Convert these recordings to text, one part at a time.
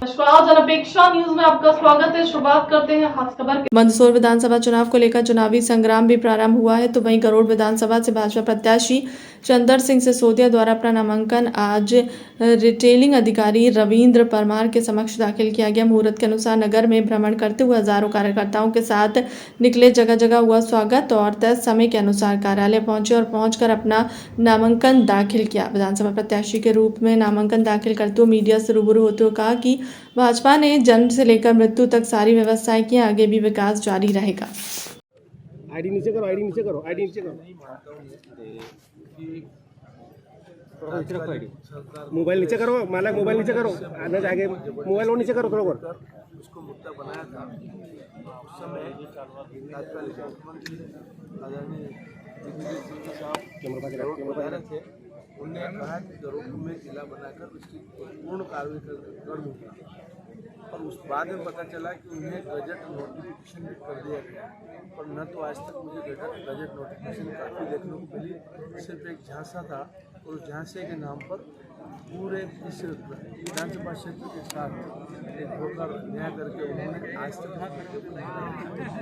नमस्कार, जनअपेक्षा न्यूज में आपका स्वागत है। शुरुआत करते हैं खास खबर के। मंदसौर विधानसभा चुनाव को लेकर चुनावी संग्राम भी प्रारंभ हुआ है, तो वहीं गरुड़ विधानसभा से भाजपा प्रत्याशी चंदर सिंह सिसोदिया द्वारा अपना नामांकन आज रिटेलिंग अधिकारी रविंद्र परमार के समक्ष दाखिल किया गया। मुहूर्त के अनुसार नगर में भ्रमण करते हुए हजारों कार्यकर्ताओं के साथ निकले, जगह जगह हुआ स्वागत और तय समय के अनुसार कार्यालय पहुंचे और पहुंचकर अपना नामांकन दाखिल किया। विधानसभा प्रत्याशी के रूप में नामांकन दाखिल करते हुए मीडिया से रूबरू होते हुए कहा कि भाजपा ने जन्म से लेकर मृत्यु तक सारी व्यवस्थाएं की, आगे भी विकास जारी रहेगा। आईडी नीचे करो, आईडी नीचे करो, आईडी नीचे करो। मोबाइल नीचे करो, मालक मोबाइल नीचे करो, आगे आगे मोबाइल और नीचे करो थोड़ा। उसको मुद्दा बनाया था उस समय तात्कालिक मुख्यमंत्री आदरणीय दिग्विजय सिंह साहब थे। उन्होंने कहा कि गरुड़ में जिला बनाकर उसकी पूर्ण कार्रवाई कर दूंगा, और उस बाद में पता चला कि उन्हें गजट नोटिफिकेशन भी कर दिया गया, और न तो आज तक मुझे गजट नोटिफिकेशन काफ़ी देखने को मिली। सिर्फ एक झांसा था, और उस झांसे के नाम पर पूरे इस विधानसभा क्षेत्र के साथ एक होकर न्याय करके उन्होंने आज तक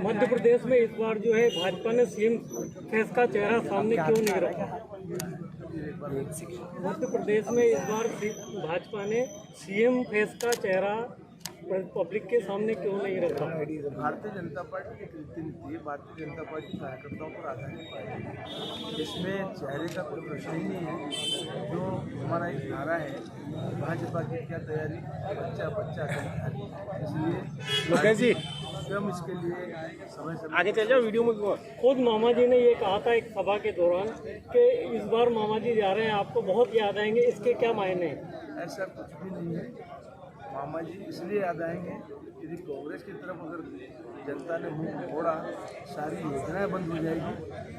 मध्य प्रदेश में इस बार जो है भाजपा ने सीएम फेस का चेहरा सामने क्यों नहीं रखा? मध्य प्रदेश में इस बार भाजपा ने सीएम फेस का चेहरा पब्लिक के सामने क्यों नहीं रखा? भारतीय जनता पार्टी की रीति नीति है, भारतीय जनता पार्टी कार्यकर्ताओं पर आधारित पार्टी है। इसमें चेहरे का कोई प्रश्न ही नहीं है। जो हमारा एक नारा है, भाजपा की क्या तैयारी, बच्चा बच्चा तैयारी, इसलिए स्वयं इसके लिए समय आगे चल जाओ, वीडियो में खुद मामा जी ने ये कहा था एक सभा के दौरान कि इस बार मामा जी जा रहे हैं, आपको बहुत याद आएंगे, इसके क्या मायने हैं? ऐसा कुछ भी नहीं है। मामा जी इसलिए याद आएंगे यदि कांग्रेस की तरफ अगर जनता ने मुंह मोड़ा, सारी योजनाएं बंद हो जाएगी,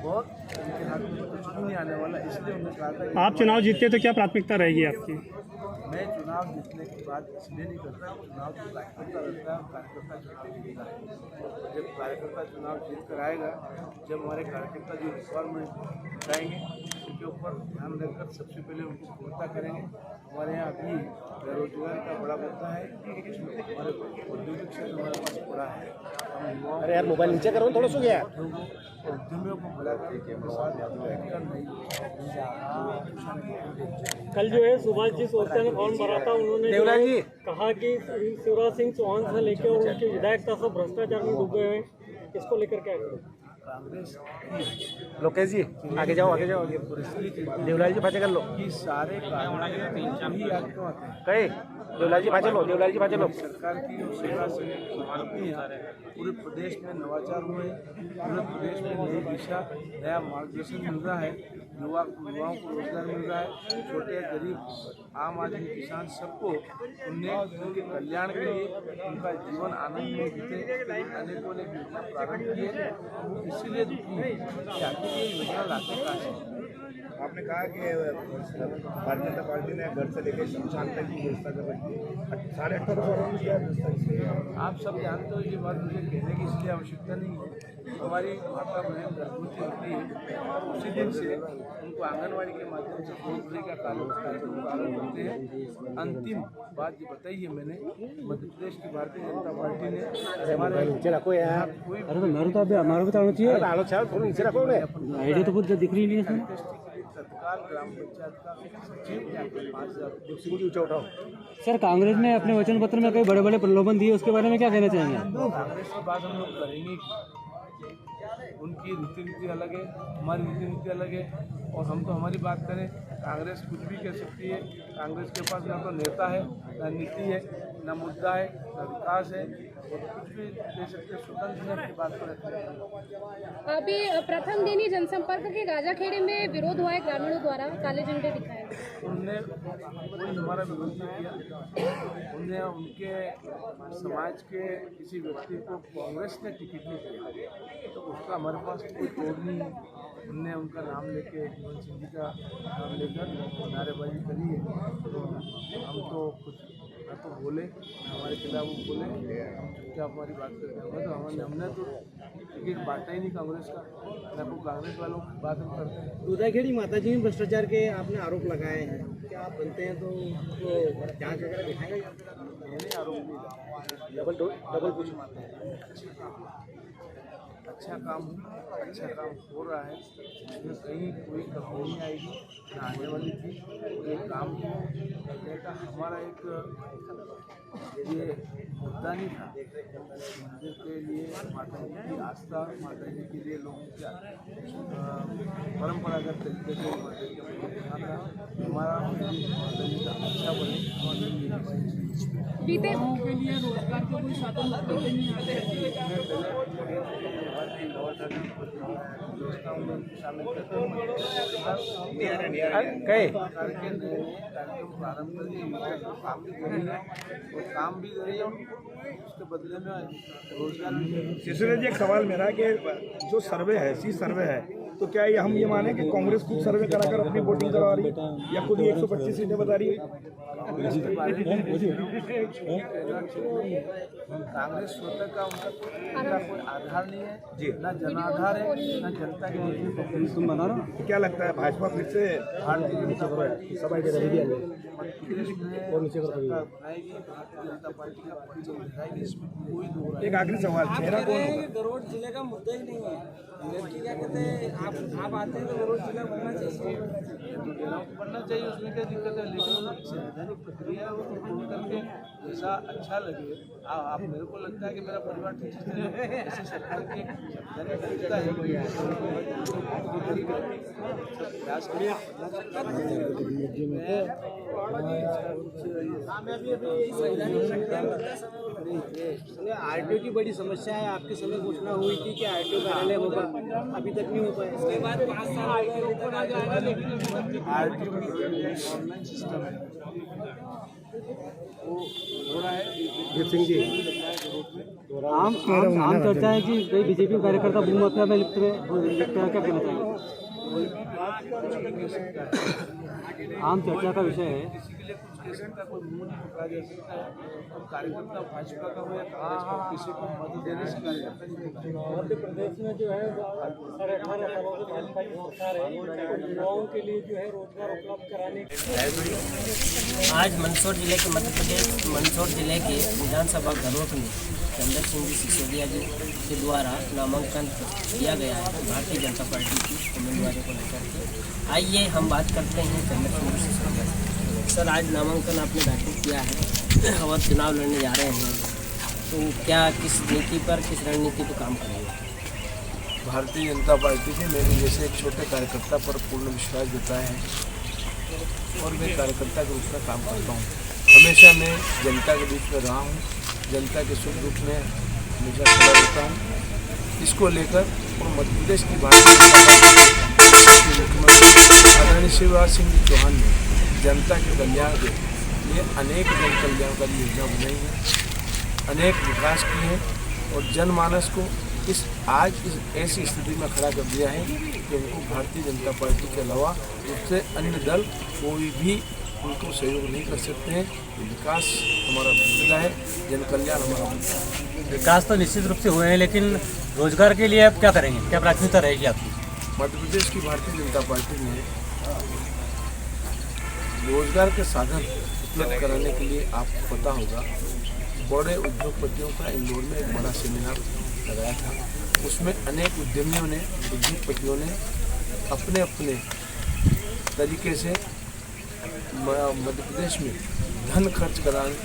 और उनके हाथ में कुछ भी नहीं आने वाला। इसलिए उन्होंने कहा था कि आप चुनाव जीतते तो क्या प्राथमिकता रहेगी आपकी? मैं चुनाव जीतने की बात इसलिए नहीं करता, चुनाव तो कार्यकर्ता रहता है, और कार्यकर्ता चुनाव जीतता है। जब कार्यकर्ता चुनाव जीत कर आएगा, जब हमारे कार्यकर्ता जो रिक्वायरमेंट बताएंगे उनके ऊपर ध्यान देकर सबसे पहले उनको पूर्णता करेंगे। हमारे यहाँ अभी बेरोजगारी का बड़ा मुद्दा है, हमारे औद्योगिक क्षेत्र हमारे पास बड़ा है। हम युवाओं, अरे यार मोबाइल नीचे करो, थोड़ा सो गया। उद्यमियों को बुलाकर कल जो है सुभाष जी सोचते ने फॉर्म भरा था, उन्होंने देवलाल जी कहा कि शिवराज सिंह चौहान से लेकर और उनकी विधायकता सब भ्रष्टाचार में डूबे हुए, इसको लेकर क्या करें? कांग्रेस लोकेश जी आगे जाओ, आगे जाओ। देवलाल जी पाचे कर लो, की सारे कानून ही आपको आते हैं। कहे देवलाल जी पाचे लो, देवलाल जी पाचे लो। सरकार की जो सेवा से पूरे प्रदेश में नवाचार हुए, पूरे प्रदेश में नई दिशा, नया मार्गदर्शन मिल रहा है, युवाओं को रोजगार मिल रहा है। छोटे गरीब आम आदमी किसान सबको उनके कल्याण के लिए, उनका जीवन आनंद में बीते, अनेकों ने योजना प्रारंभ की है। इसीलिए दुखी है कि आखिर ये योजना लाते कहाँ से। आपने कहा कि भारतीय जनता पार्टी ने घर से लेकर शमशान तक की व्यवस्था कर रखी है। 18.5 करोड़ की क्या व्यवस्था है? आप सब जानते हो, ये बात मुझे कहने की इसलिए आवश्यकता नहीं है। हमारी माता बहन गर्भवती होती है, और उसी दिन से उनको आंगनवाड़ी के माध्यम से दूध का कार्यक्रम प्रारंभ करते हैं। अंतिम बात ये बताई है मैंने, मध्य प्रदेश की भारतीय जनता पार्टी ने हमारे नीचे रखो यार। अरे तो मेरे तो अभी हमारे को तो चाहिए, आलो चाल थोड़ा नीचे रखो ने। आईडी तो खुद दिख रही नहीं है। तत्काल ग्राम पंचायत का सचिव या 5,000 सिंह ऊंचा उठाओ। सर, कांग्रेस ने अपने वचन पत्र में कई बड़े बड़े प्रलोभन दिए, उसके बारे में क्या कहना चाहेंगे? कांग्रेस की बात हम लोग करेंगे। उनकी रीति नीति अलग है, हमारी रीति नीति अलग है, और हम तो हमारी बात करें, कांग्रेस कुछ भी कह सकती है। कांग्रेस के पास ना तो नेता है, ना नीति है, ना मुद्दा है, ना विकास है, और कुछ भी दे सकते, स्वतंत्र अपनी बात को रखते हैं। अभी प्रथम दिन ही जनसंपर्क के गाजाखेड़े में विरोध हुआ है, ग्रामीणों द्वारा काले झंडे दिखाए। उनने कोई हमारा विरोध नहीं किया। उनने उनके समाज के किसी व्यक्ति को कांग्रेस ने टिकट नहीं दिया, तो उसका हमारे पास कोई तोड़ नहीं है। उनने उनका नाम लेके, जीवन सिंह जी का नाम लेकर नारेबाजी करी है, तो हम तो कुछ न तो बोले, हमारे खिलाफ वो बोले, हम चुपचाप हमारी बात करते हैं। तो हमने तो टिकट बांटा ही नहीं कांग्रेस का, न को कांग्रेस वालों की बात हम करते हैं। दूधाखेड़ी माताजी में भ्रष्टाचार के आपने आरोप लगाए हैं, क्या आप बनते हैं तो जांच वगैरह दिखाएगा मैंने आरोप नहीं लगाया। डबल कुछ मानते हैं। अच्छा काम हो रहा है, इसमें कहीं कोई कमी नहीं आएगी, ना आने वाली थी। ये काम करने का हमारा एक ये मुद्दा नहीं था। मंदिर के लिए माता जी की आस्था, माता जी के लिए लोगों की परंपरागत तरीके से माता जी का पूजन करना था। हमारा माता जी का अच्छा बने। बीते मैं शामिल करता हूँ कार्यक्रम प्रारंभ कर दिए, काम भी करेंगे और काम भी करेंगे और उसके बदले में रोजगार भी। सिसोदिया जी, एक सवाल मेरा कि जो सर्वे है, सी सर्वे है, तो क्या ये हम ये माने कि कांग्रेस खुद सर्वे कराकर अपनी वोटिंग करवा रही है या खुद ही 125 सीटें बता रही है? कांग्रेस के बारे में कांग्रेस स्वतः का उनका कोई आधार नहीं है, ना जनाधार है, ना जनता के बीच में बना रहा। क्या लगता है भाजपा फिर से भारतीय जनता पार्टी मध्य प्रदेश में सरकार बनाएगी, भारतीय जनता पार्टी का परिचय दिखाएगी, इसमें कोई दो राय। एक आखिरी सवाल, चेहरा कौन होगा? गरोड़ जिले का मुद्दा ही नहीं है। लड़की क्या कहते हैं, आप आते हैं तो गरोड़ जिला बनना चाहिए। तो डेराओं को बनना चाहिए, उसमें क्या दिक्कत है, लेकिन संवैधानिक प्रक्रिया है, वो पूर्ण करके जैसा अच्छा लगे। आप मेरे को लगता है कि मेरा परिवार ठीक से ऐसे सरकार की संवैधानिक तरीका है, प्रयास आरटीओ की बड़ी समस्या है। आपके समय घोषणा हुई थी कि आरटीओ कार्यालय होगा, अभी तक नहीं हो पाया। इसके बाद 5 साल आरटीओ ऑनलाइन सिस्टम है, वो हो रहा है। सिंह जी, आम चर्चा है कि कई बीजेपी कार्यकर्ता भू माफिया में लिप्त है, क्या कहना चाहिए? आम चर्चा का विषय है। किसी के लिए कुछ कह सकता, कोई मुंह नहीं पकड़ा जा सकता है। और कार्यकर्ता भाजपा का हो या कांग्रेस का, किसी को मदद देने से कार्यकर्ता नहीं पकड़ा। मध्य प्रदेश में जो है 18.5 सालों से भाजपा की सरकार है, युवाओं के लिए जो है रोजगार उपलब्ध कराने आज मंदसौर जिले के मंदसौर जिले के विधानसभा गरोठ में चंदर सिंह जी सिसोदिया जी के द्वारा नामांकन किया गया है भारतीय जनता पार्टी की उम्मीदवारों को लेकर के। आइए हम बात करते हैं चंदर सिंह जी सिसोदिया से। सर, आज नामांकन आपने दाखिल किया है और चुनाव लड़ने जा रहे हैं, तो क्या किस नीति पर, किस रणनीति पर काम करेंगे? भारतीय जनता पार्टी ने मेरे जैसे एक छोटे कार्यकर्ता पर पूर्ण विश्वास जताया है और मैं कार्यकर्ता के रूप में काम करता हूँ। हमेशा मैं जनता के बीच में रहा हूँ, जनता के सुख दुख में हमेशा खड़ा रहता हूँ। इसको लेकर और मध्य प्रदेश की भारतीय जनता पार्टी के मुख्यमंत्री आदरणीय शिवराज सिंह चौहान ने जनता के कल्याण के लिए अनेक जन कल्याणकारी योजना बनाई है, अनेक विकास किए हैं और जनमानस को इस ऐसी स्थिति में खड़ा कर दिया है कि उनको भारतीय जनता पार्टी के अलावा दूसरे अन्य दल कोई भी उनको सहयोग नहीं कर सकते हैं। विकास हमारा मुद्दा है, जन कल्याण हमारा मुद्दा है। विकास तो निश्चित रूप से हुए हैं, लेकिन रोजगार के लिए आप क्या करेंगे, क्या प्राथमिकता रहेगी आपकी? मध्य प्रदेश की भारतीय जनता पार्टी ने रोजगार के साधन उपलब्ध कराने के लिए, आपको पता होगा, बड़े उद्योगपतियों का इंदौर में एक बड़ा सेमिनार लगाया था। उसमें अनेक उद्यमियों ने, उद्योगपतियों ने अपने अपने तरीके से मध्य प्रदेश में धन खर्च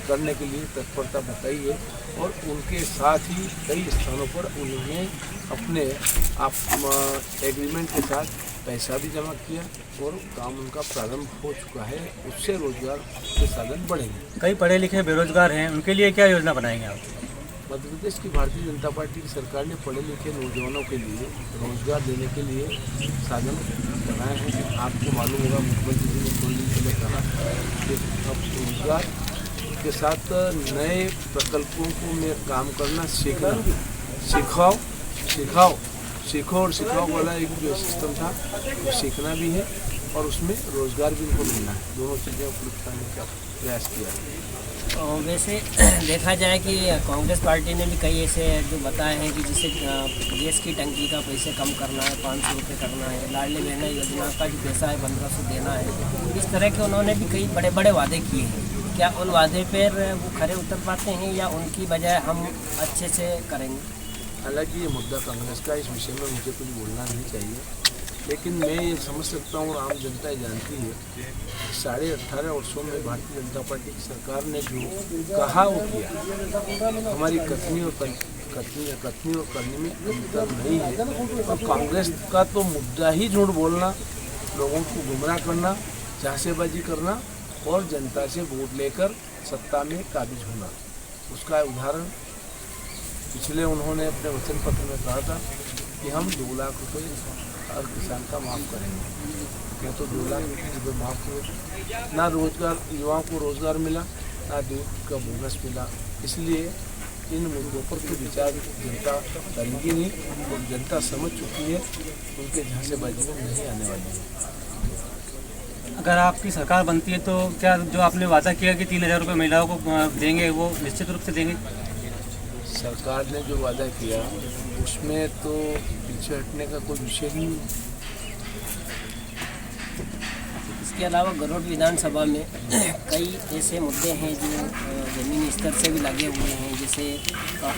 करने के लिए तत्परता बताई है और उनके साथ ही कई स्थानों पर उन्होंने अपने एग्रीमेंट के साथ पैसा भी जमा किया और काम उनका प्रारंभ हो चुका है। उससे रोजगार के साधन बढ़ेंगे। कई पढ़े लिखे बेरोजगार हैं, उनके लिए क्या योजना बनाएंगे आप? मध्य प्रदेश की भारतीय जनता पार्टी की सरकार ने पढ़े लिखे नौजवानों के लिए रोजगार देने के लिए साधन बनाए हैं। आपको मालूम होगा, मुख्यमंत्री जी ने थोड़ी दिन पहले कहा कि अब रोजगार के साथ नए प्रकल्पों को में काम करना सीखो और सिखाओ वाला एक जो सिस्टम था वो सीखना भी है और उसमें रोजगार भी उनको मिलना है। दोनों चीज़ें उपलब्ध करने का प्रयास किया है। और वैसे देखा जाए कि कांग्रेस पार्टी ने भी कई ऐसे जो बताए हैं कि जिसे गैस की टंकी का पैसे कम करना है, 500 रुपये करना है, लाडली बहना योजना का जो पैसा है 1500 देना है, इस तरह के उन्होंने भी कई बड़े बड़े वादे किए हैं। क्या उन वादे पर वो खरे उतर पाते हैं या उनकी बजाय हम अच्छे से करेंगे? हालांकि ये मुद्दा कांग्रेस का, इस विषय में मुझे कुछ बोलना नहीं चाहिए, लेकिन मैं ये समझ सकता हूँ और आम जनता ये जानती है 18.5 वर्षों में भारतीय जनता पार्टी की सरकार ने जो कहा वो किया। हमारी कथनी और करनी में अंतर नहीं है। और कांग्रेस का तो मुद्दा ही झूठ बोलना, लोगों को गुमराह करना, झांसेबाजी करना और जनता से वोट लेकर सत्ता में काबिज होना। उसका उदाहरण पिछले उन्होंने अपने वचन पत्र में कहा था कि हम 2 लाख रुपये हर किसान का माफ़ करेंगे। क्या तो 2 लाख रुपये माफ़ हुए, ना रोजगार, युवाओं को रोजगार मिला, ना दूध का बोनस मिला। इसलिए इन मुद्दों पर तो विचार जनता करेगी नहीं और जनता समझ चुकी है, उनके झांसेबाजी में नहीं आने वाली है। अगर आपकी सरकार बनती है तो क्या जो आपने वादा किया कि 3000 रुपये महिलाओं को देंगे वो निश्चित रूप से देंगे? सरकार ने जो वादा किया उसमें तो पीछे हटने का कोई विषय ही नहीं। इसके अलावा गरुड़ विधानसभा में कई ऐसे मुद्दे हैं जो ज़मीनी स्तर से भी लगे हुए हैं, जैसे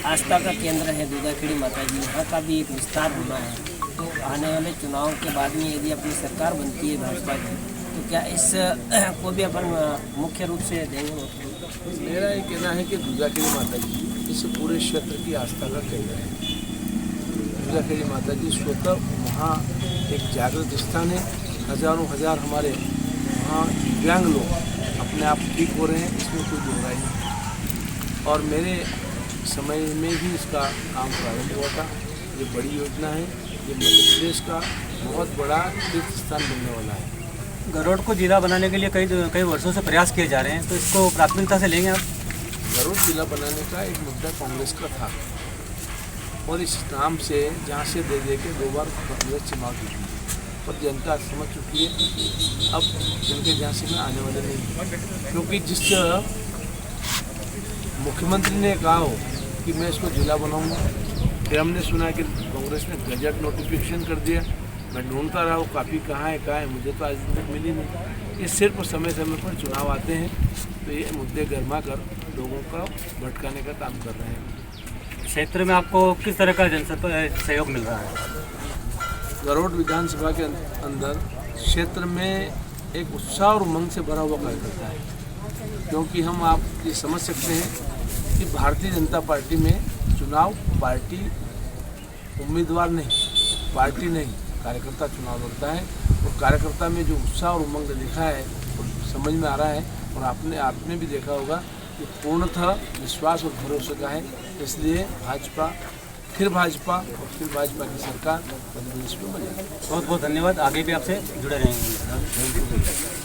आस्था का केंद्र है दूधाखेड़ी माता जी, यहाँ का भी एक विस्तार होना है। तो आने वाले चुनाव के बाद में यदि अपनी सरकार बनती है भाजपा की, तो क्या इस को भी अपन मुख्य रूप से देंगे? मेरा ये कहना है कि दूधाखेड़ी माता जी इस पूरे क्षेत्र की आस्था का केंद्र है। दूधाखेड़ी माता जी स्वतः वहाँ एक जागृत स्थान है। हजारों हजार हमारे वहाँ दिव्यांग लोग अपने आप ठीक हो रहे हैं, इसमें कोई दो राय नहीं। और मेरे समय में ही इसका काम प्रारंभ हुआ था। ये बड़ी योजना है, ये मध्य प्रदेश का बहुत बड़ा तीर्थ स्थान बनने वाला है। गरुड़ को जिला बनाने के लिए कई वर्षों से प्रयास किए जा रहे हैं, तो इसको प्राथमिकता से लेंगे आप? गरुड़ जिला बनाने का एक मुद्दा कांग्रेस का था और इस नाम से जहाँ से दे के 2 बार कांग्रेस चुनाव जीती, पर जनता समझ चुकी है अब इनके झांसे में आने वाले नहीं। क्योंकि जिस मुख्यमंत्री ने कहा हो कि मैं इसको जिला बनाऊंगा, फिर हमने सुना कि कांग्रेस ने गजट नोटिफिकेशन कर दिया। मैं ढूंढता रहा वो काफ़ी कहाँ है, मुझे तो आज तक मिली नहीं। ये सिर्फ समय समय पर चुनाव आते हैं तो ये मुद्दे गर्मा कर लोगों का भटकाने का काम कर रहे हैं। क्षेत्र में आपको किस तरह का सहयोग मिल रहा है? गरुड़ विधानसभा के अंदर क्षेत्र में एक उत्साह और उमंग से भरा हुआ कार्यकर्ता है, क्योंकि हम आप ये समझ सकते हैं कि भारतीय जनता पार्टी में चुनाव पार्टी उम्मीदवार नहीं, पार्टी नहीं, कार्यकर्ता चुनाव लड़ता है। और कार्यकर्ता में जो उत्साह और उमंग दिखा है वो समझ में आ रहा है। और आपने भी देखा होगा कि पूर्णतः विश्वास और भरोसे का है। इसलिए भाजपा और फिर भाजपा की सरकार मध्य प्रदेश में बनेगी। बहुत बहुत धन्यवाद। आगे भी आपसे जुड़े रहेंगे।